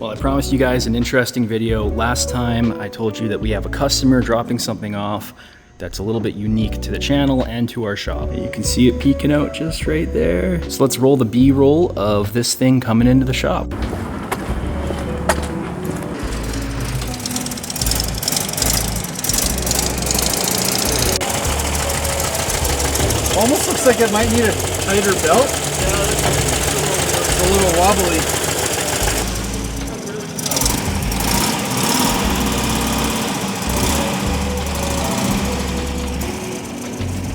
Well, I promised you guys an interesting video. Last time I told you that we have a customer dropping something off that's a little bit unique to the channel and to our shop. You can see it peeking out just right there. So let's roll the B-roll of this thing coming into the shop. Almost looks like it might need a tighter belt. It's a little wobbly.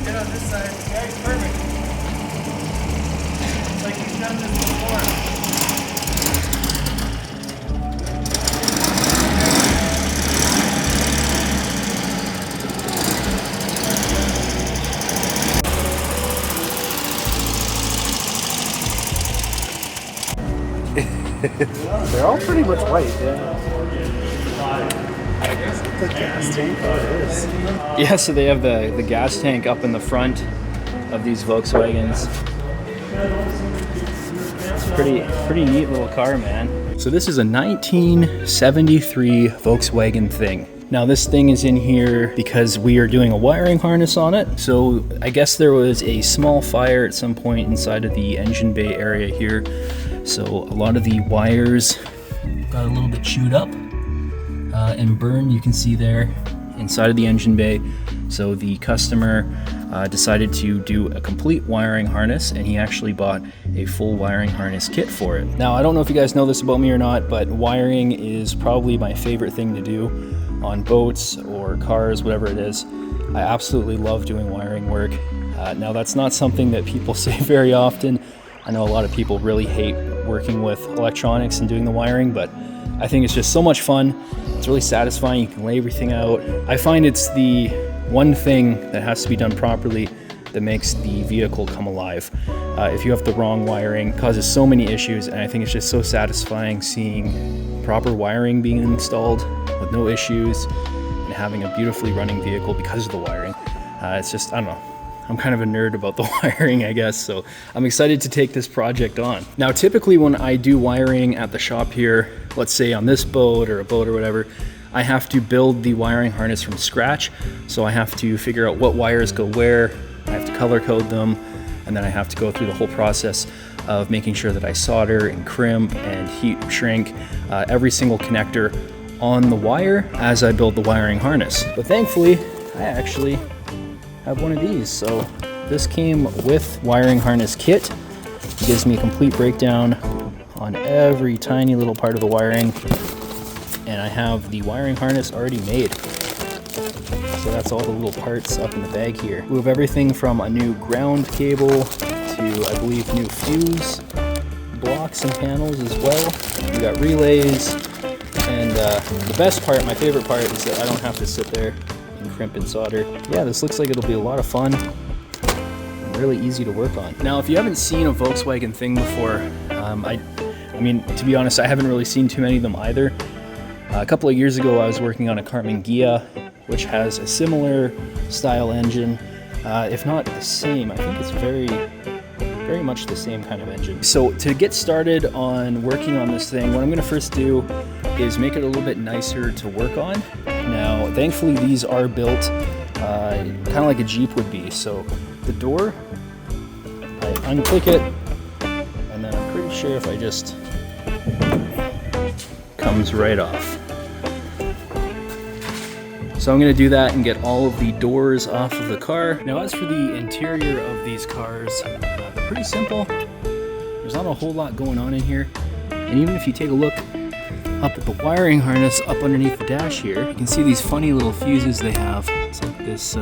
Get on this side. Yeah, it's perfect. It's like he's done this before. They're all pretty much white, yeah. The gas tank, oh it is. Yeah, so they have the gas tank up in the front of these Volkswagens. It's a pretty neat little car, man. So this is a 1973 Volkswagen thing. Now this thing is in here because we are doing a wiring harness on it. So I guess there was a small fire at some point inside of the engine bay area here. So a lot of the wires got a little bit chewed up and burned, you can see there inside of the engine bay. So the customer decided to do a complete wiring harness, and he actually bought a full wiring harness kit for it. Now I don't know if you guys know this about me or not, but wiring is probably my favorite thing to do on boats or cars, whatever it is. I absolutely love doing wiring work. Now that's not something that people say very often. I know a lot of people really hate working with electronics and doing the wiring, but I think it's just so much fun. It's really satisfying. You can lay everything out. I find it's the one thing that has to be done properly that makes the vehicle come alive. If you have the wrong wiring, it causes so many issues, and I think it's just so satisfying seeing proper wiring being installed with no issues and having a beautifully running vehicle because of the wiring. It's just, I don't know. I'm kind of a nerd about the wiring, I guess, so I'm excited to take this project on. Now, typically when I do wiring at the shop here, let's say on this boat or a boat or whatever, I have to build the wiring harness from scratch. So I have to figure out what wires go where, I have to color code them, and then I have to go through the whole process of making sure that I solder and crimp and heat shrink every single connector on the wire as I build the wiring harness. But thankfully, I actually have one of these. So this came with wiring harness kit. It gives me a complete breakdown on every tiny little part of the wiring, and I have the wiring harness already made. So that's all the little parts up in the bag here. We have everything from a new ground cable to, I believe, new fuse blocks and panels as well. We got relays, and the best part, my favorite part, is that I don't have to sit there crimp and solder. Yeah, this looks like it'll be a lot of fun and really easy to work on. Now, if you haven't seen a Volkswagen thing before, I mean, to be honest, I haven't really seen too many of them either. A couple of years ago, I was working on a Carmen Ghia, which has a similar style engine, if not the same. I think it's very much the same kind of engine. So to get started on working on this thing, what I'm going to first do is make it a little bit nicer to work on. Now, thankfully, these are built kind of like a Jeep would be. So the door, I unclick it, and then I'm pretty sure if I just comes right off. So I'm going to do that and get all of the doors off of the car. Now, as for the interior of these cars, they're pretty simple. There's not a whole lot going on in here. And even if you take a look up at the wiring harness up underneath the dash here, you can see these funny little fuses they have. It's like this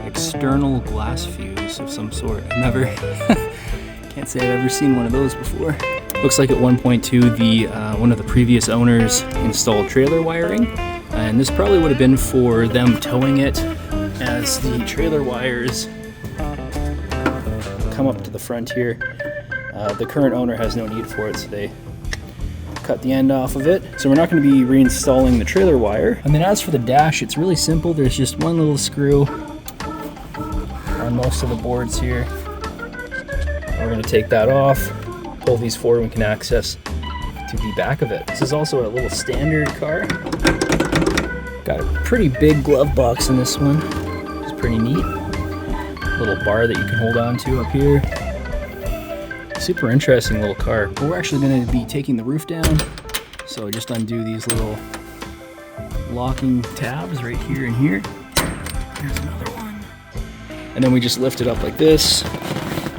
external glass fuse of some sort. I've never, can't say I've ever seen one of those before. Looks like at one point too, one of the previous owners installed trailer wiring, and this probably would have been for them towing it, as the trailer wires come up to the front here. The current owner has no need for it, so they cut the end off of it. So we're not going to be reinstalling the trailer wire. And then as for the dash, it's really simple. There's just one little screw on most of the boards here. We're going to take that off, pull these forward, and we can access to the back of it. This is also a little standard car. Got a pretty big glove box in this one, which is pretty neat. Little bar that you can hold on to up here. Super interesting little car. But we're actually going to be taking the roof down, so just undo these little locking tabs right here and here. There's another one. And then we just lift it up like this.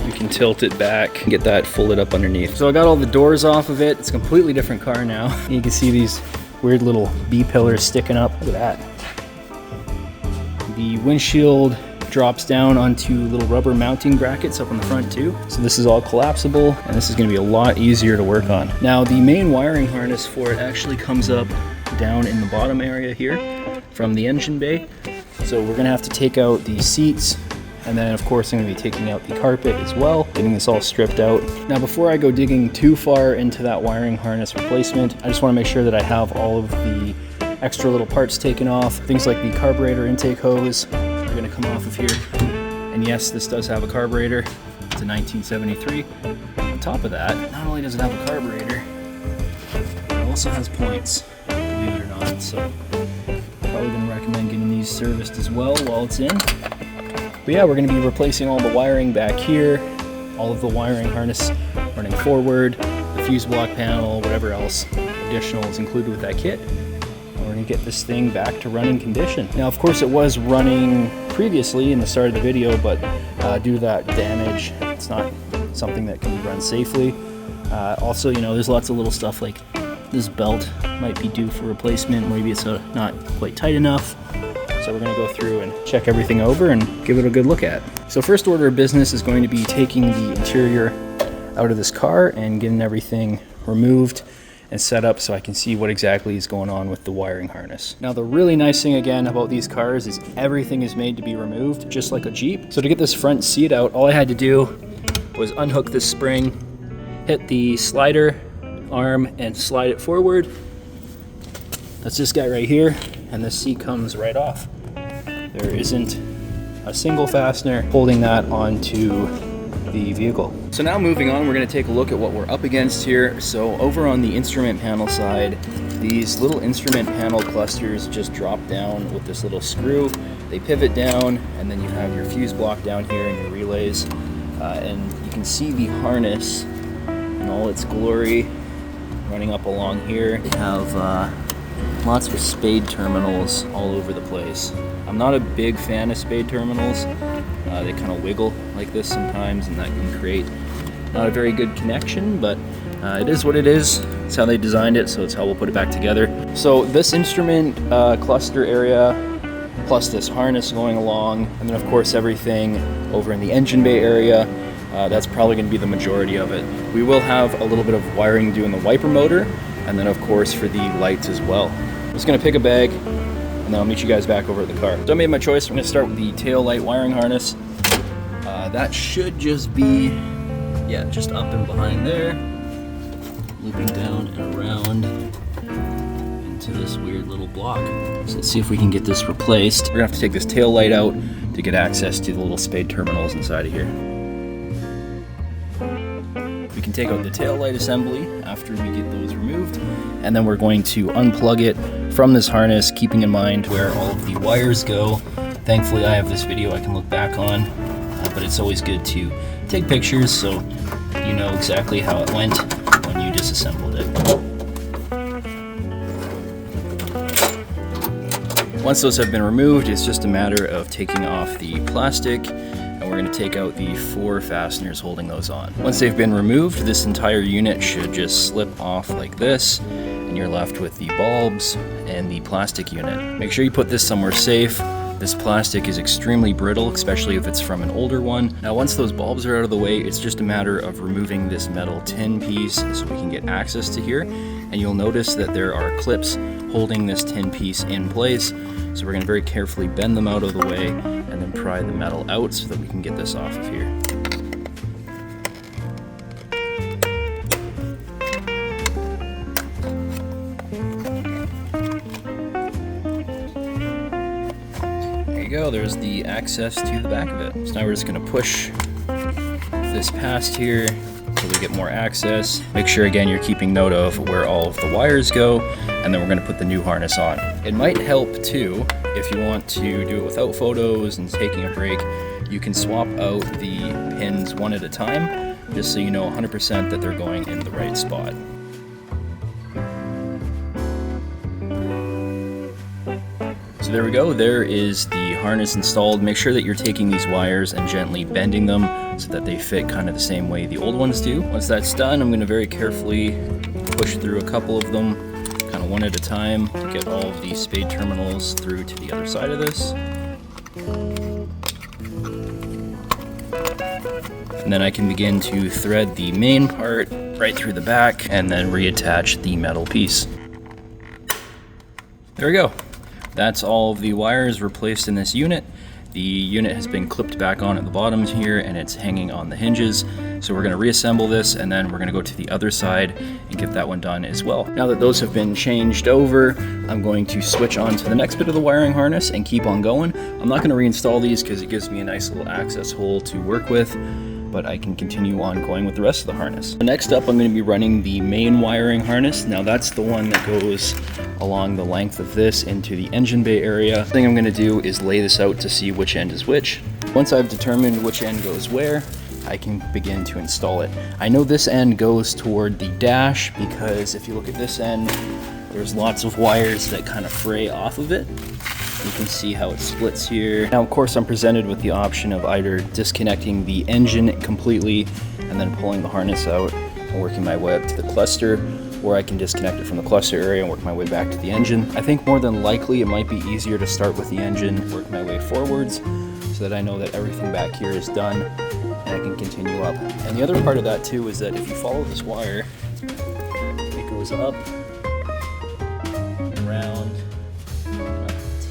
We can tilt it back and get that folded up underneath. So I got all the doors off of it. It's a completely different car now. And you can see these weird little B-pillars sticking up. Look at that. The windshield drops down onto little rubber mounting brackets up on the front too. So this is all collapsible, and this is going to be a lot easier to work on. Now the main wiring harness for it actually comes up down in the bottom area here from the engine bay. So we're going to have to take out the seats, and then of course I'm going to be taking out the carpet as well, getting this all stripped out. Now before I go digging too far into that wiring harness replacement, I just want to make sure that I have all of the extra little parts taken off. Things like the carburetor intake hose are going to come off of here. And yes, this does have a carburetor. It's a 1973. On top of that, not only does it have a carburetor, it also has points, believe it or not. So probably going to recommend getting these serviced as well while it's in. But yeah, we're going to be replacing all the wiring back here, all of the wiring harness running forward, the fuse block panel, whatever else additional is included with that kit. We're going to get this thing back to running condition. Now, of course, it was running previously in the start of the video, but due to that damage, it's not something that can be run safely. Also, you know, there's lots of little stuff like this belt might be due for replacement. Maybe it's not quite tight enough. So we're going to go through and check everything over and give it a good look at. So first order of business is going to be taking the interior out of this car and getting everything removed and set up so I can see what exactly is going on with the wiring harness. Now the really nice thing again about these cars is everything is made to be removed, just like a Jeep. So to get this front seat out, all I had to do was unhook this spring, hit the slider arm and slide it forward. That's this guy right here, and the seat comes right off. There isn't a single fastener holding that onto the vehicle. So now moving on, we're going to take a look at what we're up against here. So over on the instrument panel side, these little instrument panel clusters just drop down with this little screw. They pivot down, and then you have your fuse block down here and your relays. And you can see the harness in all its glory running up along here. They have lots of spade terminals all over the place. I'm not a big fan of spade terminals. They kind of wiggle like this sometimes, and that can create not a very good connection, but it is what it is. It's how they designed it, so it's how we'll put it back together. So this instrument cluster area, plus this harness going along, and then of course everything over in the engine bay area, that's probably going to be the majority of it. We will have a little bit of wiring doing the wiper motor, and then of course for the lights as well. I'm just going to pick a bag, and then I'll meet you guys back over at the car. So I made my choice. I'm going to start with the tail light wiring harness. That should just be, yeah, just up and behind there, looping down and around into this weird little block. So let's see if we can get this replaced. We're gonna have to take this tail light out to get access to the little spade terminals inside of here. We can take out the tail light assembly after we get those removed, and then we're going to unplug it from this harness, keeping in mind where all of the wires go. Thankfully, I have this video I can look back on, but it's always good to take pictures so you know exactly how it went when you disassembled it. Once those have been removed, it's just a matter of taking off the plastic, and we're going to take out the 4 fasteners holding those on. Once they've been removed, this entire unit should just slip off like this, and you're left with the bulbs and the plastic unit. Make sure you put this somewhere safe. This plastic is extremely brittle, especially if it's from an older one. Now once those bulbs are out of the way, it's just a matter of removing this metal tin piece so we can get access to here. And you'll notice that there are clips holding this tin piece in place. So we're going to very carefully bend them out of the way and then pry the metal out so that we can get this off of here. Go, there's the access to the back of it. So now we're just going to push this past here, so we get more access. Make sure again you're keeping note of where all of the wires go, and then we're going to put the new harness on. It might help too if you want to do it without photos and taking a break. You can swap out the pins one at a time, just so you know 100% that they're going in the right spot. So there we go, there is the harness installed. Make sure that you're taking these wires and gently bending them so that they fit kind of the same way the old ones do. Once that's done, I'm going to very carefully push through a couple of them, kind of one at a time, to get all of these spade terminals through to the other side of this. And then I can begin to thread the main part right through the back and then reattach the metal piece. There we go. That's all of the wires replaced in this unit. The unit has been clipped back on at the bottoms here and it's hanging on the hinges. So we're going to reassemble this and then we're going to go to the other side and get that one done as well. Now that those have been changed over, I'm going to switch on to the next bit of the wiring harness and keep on going. I'm not going to reinstall these because it gives me a nice little access hole to work with, but I can continue on going with the rest of the harness. Next up, I'm going to be running the main wiring harness. Now that's the one that goes along the length of this into the engine bay area. The thing I'm going to do is lay this out to see which end is which. Once I've determined which end goes where, I can begin to install it. I know this end goes toward the dash because if you look at this end, there's lots of wires that kind of fray off of it. You can see how it splits here. Now, of course, I'm presented with the option of either disconnecting the engine completely and then pulling the harness out and working my way up to the cluster, or I can disconnect it from the cluster area and work my way back to the engine. I think more than likely it might be easier to start with the engine, work my way forwards, so that I know that everything back here is done and I can continue up. And the other part of that too is that if you follow this wire, it goes up, around,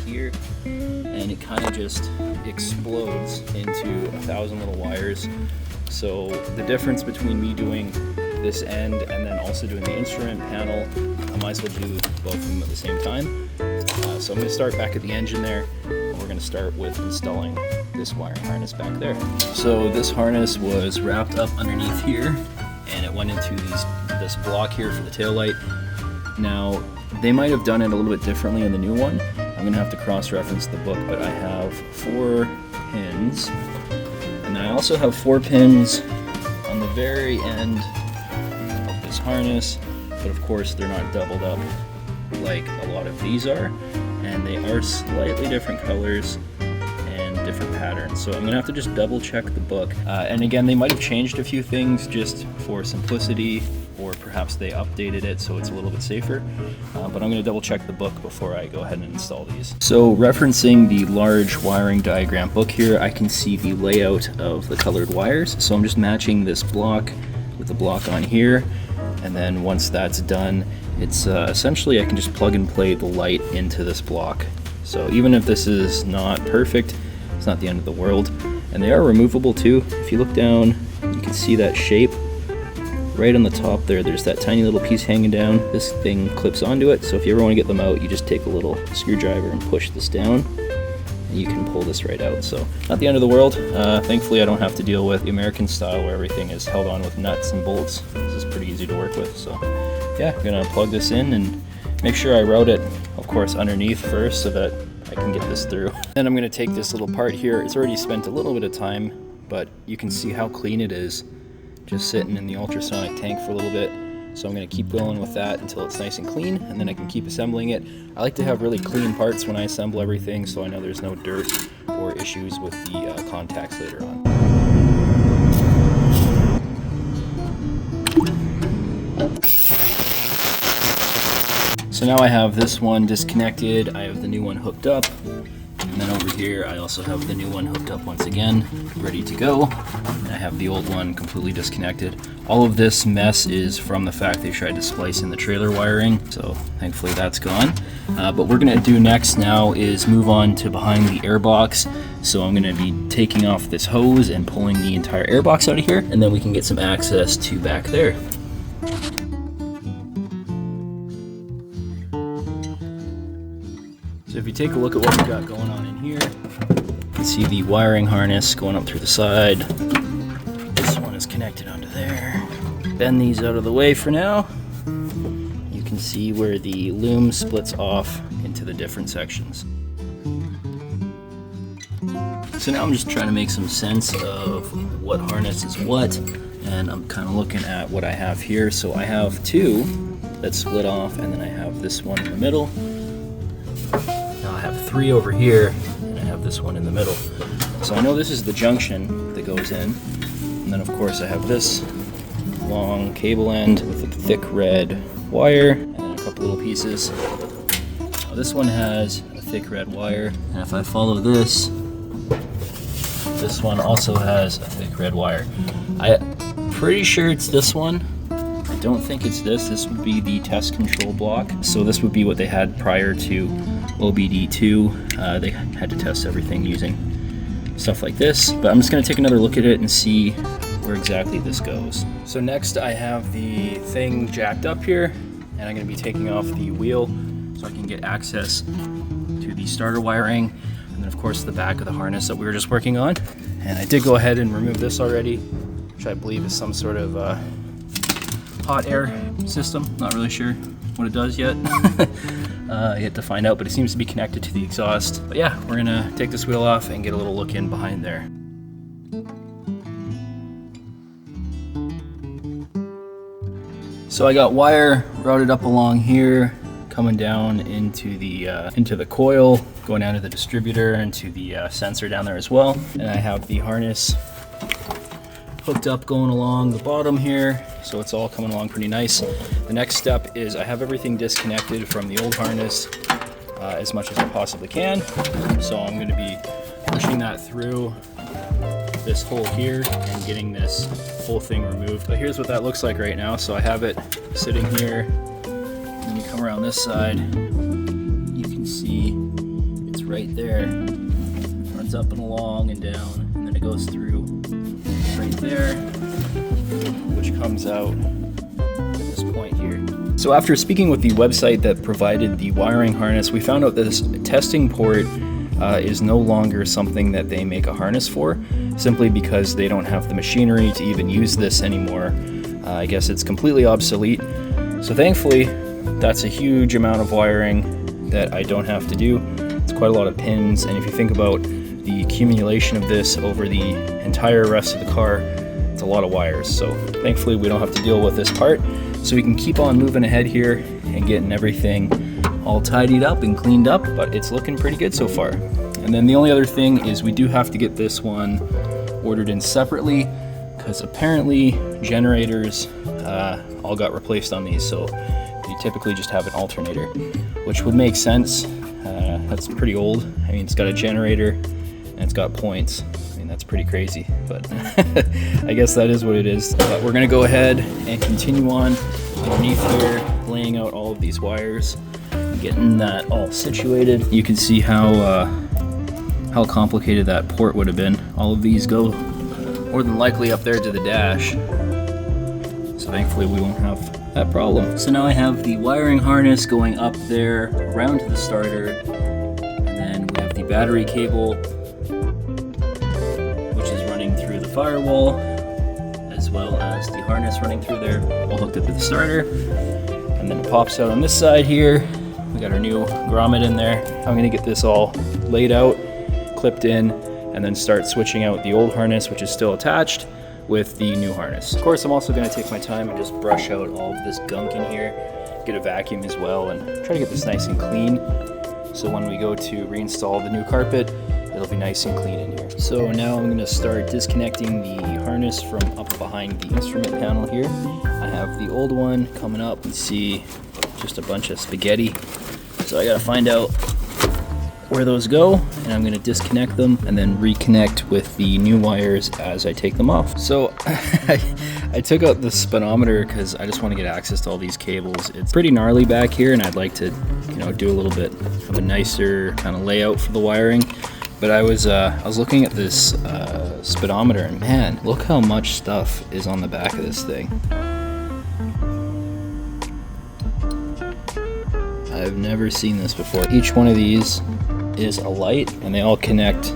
here, and it kind of just explodes into 1,000 little wires. So the difference between me doing this end and then also doing the instrument panel, I might as well do both of them at the same time. So I'm going to start back at the engine there, and we're going to start with installing this wiring harness back there. So this harness was wrapped up underneath here, and it went into this block here for the taillight. Now, they might have done it a little bit differently in the new one. I'm going to have to cross-reference the book, but I have 4 pins, and then I also have 4 pins on the very end of this harness, but of course they're not doubled up like a lot of these are, and they are slightly different colors and different patterns, so I'm going to have to just double check the book. And again, they might have changed a few things just for simplicity, or perhaps they updated it so it's a little bit safer, but I'm going to double check the book before I go ahead and install these. So referencing the large wiring diagram book here, I can see the layout of the colored wires, so I'm just matching this block with the block on here, and then once that's done, it's essentially I can just plug and play the light into this block. So even if this is not perfect, it's not the end of the world. And they are removable too. If you look down, you can see that shape. Right on the top there's that tiny little piece hanging down. This thing clips onto it, so if you ever want to get them out, you just take a little screwdriver and push this down, and you can pull this right out. So not the end of the world. Thankfully I don't have to deal with the American style where everything is held on with nuts and bolts. This is pretty easy to work with. So yeah, I'm gonna plug this in and make sure I route it, of course, underneath first so that I can get this through. Then I'm gonna take this little part here. It's already spent a little bit of time, but you can see how clean it is, just sitting in the ultrasonic tank for a little bit. So I'm going to keep going with that until it's nice and clean, and then I can keep assembling it. I like to have really clean parts when I assemble everything, so I know there's no dirt or issues with the contacts later on. So now I have this one disconnected, I have the new one hooked up, and then over here I also have the new one hooked up once again, ready to go. And I have the old one completely disconnected. All of this mess is from the fact they tried to splice in the trailer wiring, so thankfully that's gone. But we're gonna do next now is move on to behind the airbox. So I'm gonna be taking off this hose and pulling the entire airbox out of here, and then we can get some access to back there. So if you take a look at what we've got going on in here, you can see the wiring harness going up through the side. This one is connected onto there. bend these out of the way for now. You can see where the loom splits off into the different sections. So now I'm just trying to make some sense of what harness is what, and I'm kind of looking at what I have here. So I have two that split off, and then I have this one in the middle. Now I have three over here, and I have this one in the middle. So I know this is the junction that goes in, and then of course I have this long cable end with a thick red wire, and then a couple little pieces. Now this one has a thick red wire, and if I follow this one also has a thick red wire. I'm pretty sure it's this one. I don't think it's this. This would be the test control block. So this would be what they had prior to OBD2. They had to test everything using stuff like this. But I'm just going to take another look at it and see where exactly this goes. So next I have the thing jacked up here, and I'm going to be taking off the wheel so I can get access to the starter wiring, and then of course the back of the harness that we were just working on. And I did go ahead and remove this already, which I believe is some sort of hot air system. Not really sure what it does yet. Yet to find out, but it seems to be connected to the exhaust. But yeah, we're gonna take this wheel off and get a little look in behind there. So I got wire routed up along here, coming down into the coil, going down to the distributor and to the sensor down there as well. And I have the harness hooked up going along the bottom here, so it's all coming along pretty nice. The next step is I have everything disconnected from the old harness as much as I possibly can. So I'm going to be pushing that through this hole here and getting this whole thing removed. But here's what that looks like right now. So I have it sitting here, and then you come around this side, you can see it's right there. It runs up and along and down, and then it goes through right there, which comes out at this point here. So after speaking with the website that provided the wiring harness, we found out that this testing port is no longer something that they make a harness for, simply because they don't have the machinery to even use this anymore. I guess it's completely obsolete. So thankfully, that's a huge amount of wiring that I don't have to do. It's quite a lot of pins, and if you think about the accumulation of this over the entire rest of the car, it's a lot of wires. So thankfully we don't have to deal with this part, so we can keep on moving ahead here and getting everything all tidied up and cleaned up, but it's looking pretty good so far. And then the only other thing is we do have to get this one ordered in separately, because apparently generators all got replaced on these, so you typically just have an alternator, which would make sense. That's pretty old. I mean, it's got a generator and it's got points. I mean, that's pretty crazy, but I guess that is what it is. But we're gonna go ahead and continue on underneath here, laying out all of these wires, getting that all situated. You can see how complicated that port would have been. All of these go more than likely up there to the dash, so thankfully we won't have that problem. So now I have the wiring harness going up there around to the starter, and then we have the battery cable, which is running through the firewall, as well as the harness running through there, all hooked up to the starter. And then it pops out on this side here. We got our new grommet in there. I'm gonna get this all laid out, clipped in, and then start switching out the old harness, which is still attached, with the new harness. Of course, I'm also gonna take my time and just brush out all of this gunk in here, get a vacuum as well, and try to get this nice and clean. So when we go to reinstall the new carpet, it'll be nice and clean in here. So now I'm gonna start disconnecting the harness from up behind the instrument panel here. I have the old one coming up and see just a bunch of spaghetti. So I gotta find out where those go, and I'm gonna disconnect them and then reconnect with the new wires as I take them off. So I took out the speedometer because I just want to get access to all these cables. It's pretty gnarly back here, and I'd like to, do a little bit of a nicer kind of layout for the wiring. But I was looking at this speedometer, and man, look how much stuff is on the back of this thing. I've never seen this before. Each one of these is a light, and they all connect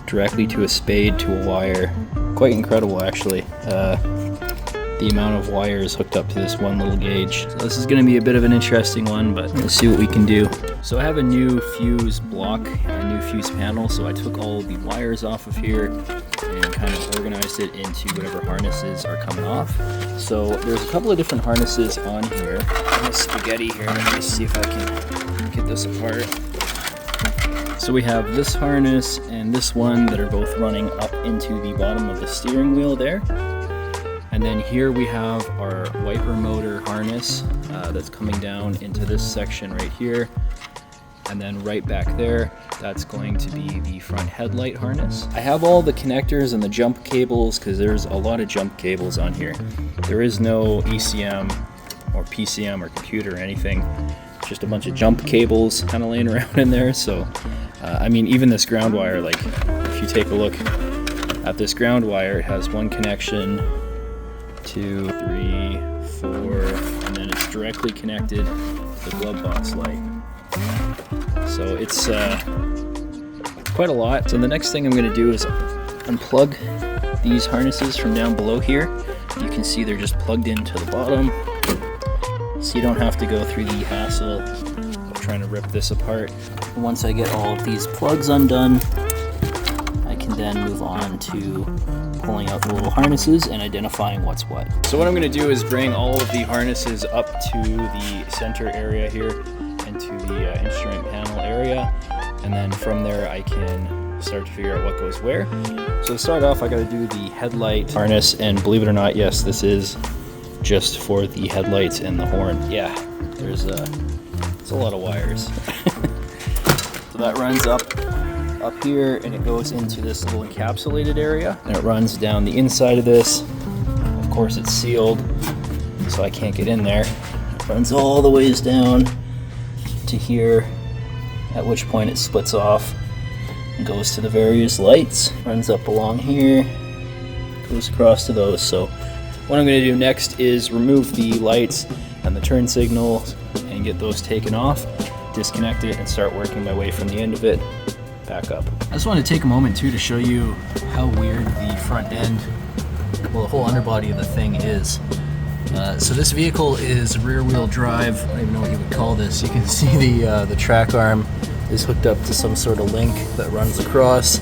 directly to a spade to a wire. Quite incredible, actually. the amount of wires hooked up to this one little gauge. So this is going to be a bit of an interesting one, but let's see what we can do. So I have a new fuse block and a new fuse panel, so I took all of the wires off of here and kind of organized it into whatever harnesses are coming off. So there's a couple of different harnesses on here. I have spaghetti here. Let me see if I can get this apart. So we have this harness and this one that are both running up into the bottom of the steering wheel there. And then here we have our wiper motor harness that's coming down into this section right here. And then right back there, that's going to be the front headlight harness. I have all the connectors and the jump cables because there's a lot of jump cables on here. There is no ECM or PCM or computer or anything. Just a bunch of jump cables kind of laying around in there. So, I mean, even this ground wire, like if you take a look at this ground wire, it has one connection, 2, 3, 4, and then it's directly connected to the glove box light. So it's quite a lot. So the next thing I'm going to do is unplug these harnesses from down below here. You can see they're just plugged into the bottom, so you don't have to go through the hassle of trying to rip this apart. Once I get all of these plugs undone, I can then move on to pulling out the little harnesses and identifying what's what. So what I'm going to do is bring all of the harnesses up to the center area here into the instrument panel area, and then from there I can start to figure out what goes where. So to start off, I got to do the headlight harness, and believe it or not, yes, this is just for the headlights and the horn. Yeah, there's a lot of wires. So that runs up here and it goes into this little encapsulated area, and it runs down the inside of this. Of course it's sealed, so I can't get in there. It runs all the ways down to here, at which point it splits off and goes to the various lights. Runs up along here, goes across to those. So what I'm going to do next is remove the lights and the turn signal and get those taken off, disconnect it, and start working my way from the end of it back up. I just want to take a moment too to show you how weird the front end, well, the whole underbody of the thing is. So this vehicle is rear wheel drive. I don't even know what you would call this. You can see the track arm is hooked up to some sort of link that runs across,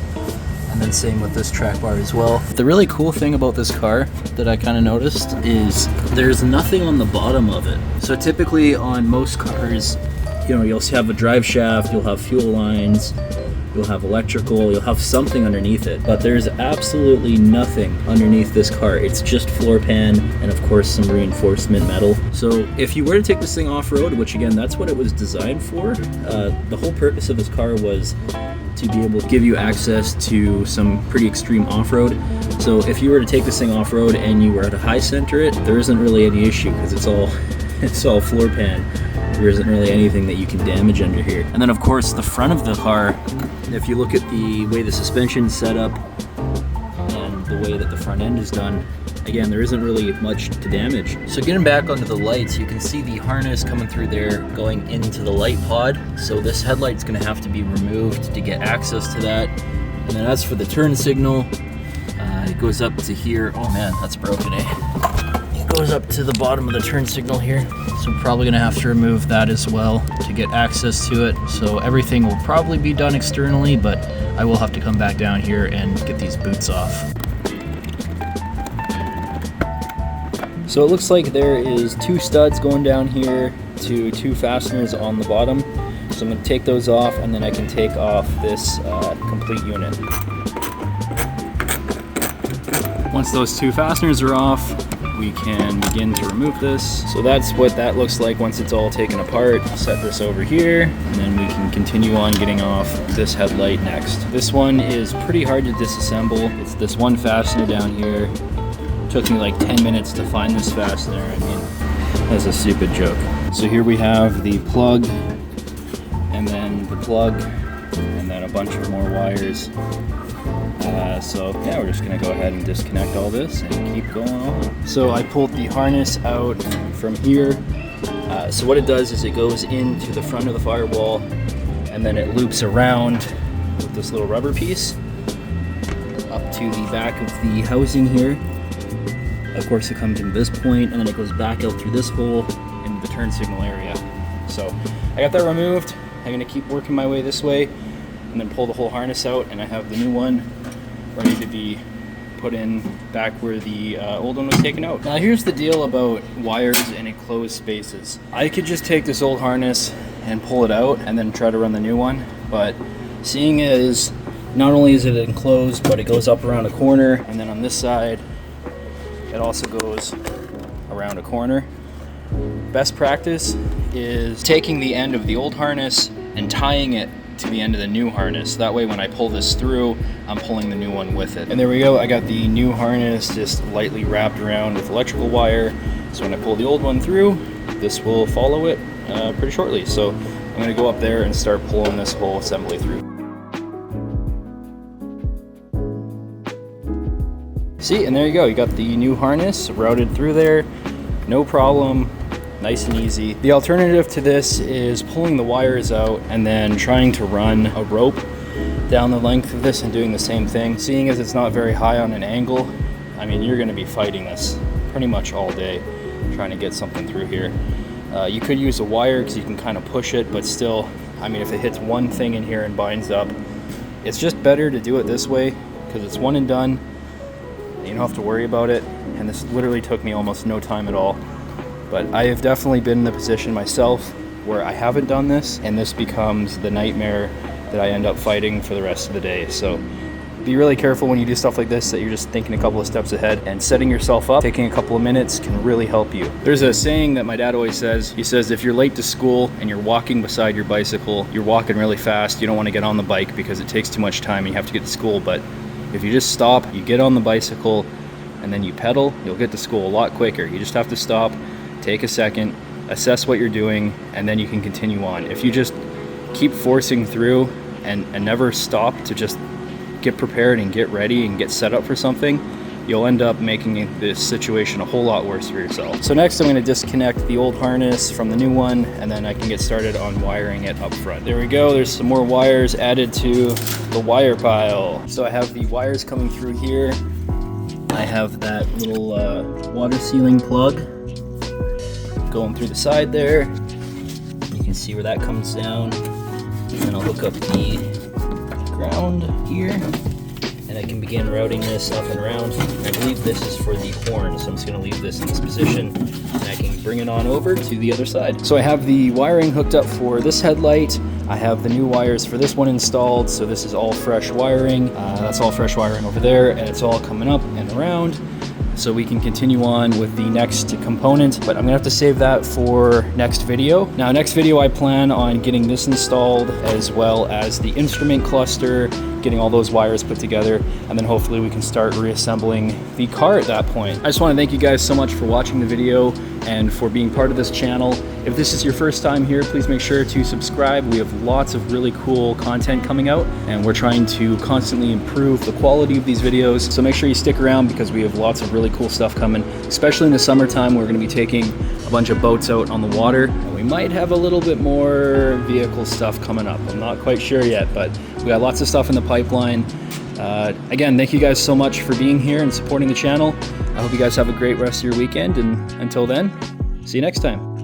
and then same with this track bar as well. The really cool thing about this car that I kind of noticed is there's nothing on the bottom of it. So typically on most cars, you know, you'll have a drive shaft, you'll have fuel lines, you'll have electrical, you'll have something underneath it, but there's absolutely nothing underneath this car. It's just floor pan and of course some reinforcement metal. So if you were to take this thing off-road, which again, that's what it was designed for, the whole purpose of this car was to be able to give you access to some pretty extreme off-road. So if you were to take this thing off-road and you were to high center it, there isn't really any issue because it's all floor pan. There isn't really anything that you can damage under here. And then of course the front of the car, if you look at the way the suspension's set up and the way that the front end is done, again, there isn't really much to damage. So getting back onto the lights, you can see the harness coming through there going into the light pod. So this headlight's gonna have to be removed to get access to that. And then as for the turn signal, it goes up to here. Oh man, that's broken, It goes up to the bottom of the turn signal here. So I'm probably gonna have to remove that as well to get access to it. So everything will probably be done externally, but I will have to come back down here and get these boots off. So it looks like there is 2 studs going down here to 2 fasteners on the bottom. So I'm gonna take those off, and then I can take off this complete unit. Once those 2 fasteners are off, we can begin to remove this. So that's what that looks like once it's all taken apart. I'll set this over here, and then we can continue on getting off this headlight next. This one is pretty hard to disassemble. It's this one fastener down here. It took me like 10 minutes to find this fastener. I mean, that's a stupid joke. So here we have the plug, and then the plug, and then a bunch of more wires. So yeah, we're just gonna go ahead and disconnect all this and keep going on. So I pulled the harness out from here. So what it does is it goes into the front of the firewall, and then it loops around with this little rubber piece up to the back of the housing here. Of course, it comes in this point, and then it goes back out through this hole into the turn signal area. So I got that removed. I'm gonna keep working my way this way and then pull the whole harness out, and I have the new one ready to be put in back where the old one was taken out. Now here's the deal about wires in enclosed spaces. I could just take this old harness and pull it out and then try to run the new one, but seeing as not only is it enclosed, but it goes up around a corner, and then on this side it also goes around a corner. Best practice is taking the end of the old harness and tying it to the end of the new harness. That way when I pull this through, I'm pulling the new one with it. And there we go, I got the new harness just lightly wrapped around with electrical wire. So when I pull the old one through, this will follow it pretty shortly. So I'm gonna go up there and start pulling this whole assembly through. See, and there you go, you got the new harness routed through there, no problem. Nice and easy. The alternative to this is pulling the wires out and then trying to run a rope down the length of this and doing the same thing. Seeing as it's not very high on an angle, I mean, you're gonna be fighting this pretty much all day, trying to get something through here. You could use a wire because you can kind of push it, but still, I mean, if it hits one thing in here and binds up, it's just better to do it this way because it's one and done. You don't have to worry about it. And this literally took me almost no time at all. But I have definitely been in the position myself where I haven't done this, and this becomes the nightmare that I end up fighting for the rest of the day. So be really careful when you do stuff like this, that you're just thinking a couple of steps ahead, and setting yourself up, taking a couple of minutes can really help you. There's a saying that my dad always says. He says, if you're late to school and you're walking beside your bicycle, you're walking really fast, you don't want to get on the bike because it takes too much time and you have to get to school. But if you just stop, you get on the bicycle, and then you pedal, you'll get to school a lot quicker. You just have to stop, take a second, assess what you're doing, and then you can continue on. If you just keep forcing through and never stop to just get prepared and get ready and get set up for something, you'll end up making this situation a whole lot worse for yourself. So next I'm going to disconnect the old harness from the new one, and then I can get started on wiring it up front. There we go, there's some more wires added to the wire pile. So I have the wires coming through here. I have that little water sealing plug going through the side there. You can see where that comes down. And then I'll hook up the ground here, and I can begin routing this up and around. I believe this is for the horn, so I'm just going to leave this in this position, and I can bring it on over to the other side. So I have the wiring hooked up for this headlight. I have the new wires for this one installed, so this is all fresh wiring. That's all fresh wiring over there, and it's all coming up and around. So we can continue on with the next component, but I'm gonna have to save that for next video. Now, next video I plan on getting this installed, as well as the instrument cluster, getting all those wires put together, and then hopefully we can start reassembling the car at that point. I just wanna thank you guys so much for watching the video and for being part of this channel. If this is your first time here, please make sure to subscribe. We have lots of really cool content coming out, and we're trying to constantly improve the quality of these videos. So make sure you stick around because we have lots of really cool stuff coming, especially in the summertime. We're gonna be taking a bunch of boats out on the water, and we might have a little bit more vehicle stuff coming up. I'm not quite sure yet, but we got lots of stuff in the pipeline. Again, thank you guys so much for being here and supporting the channel. I hope you guys have a great rest of your weekend, and until then, see you next time.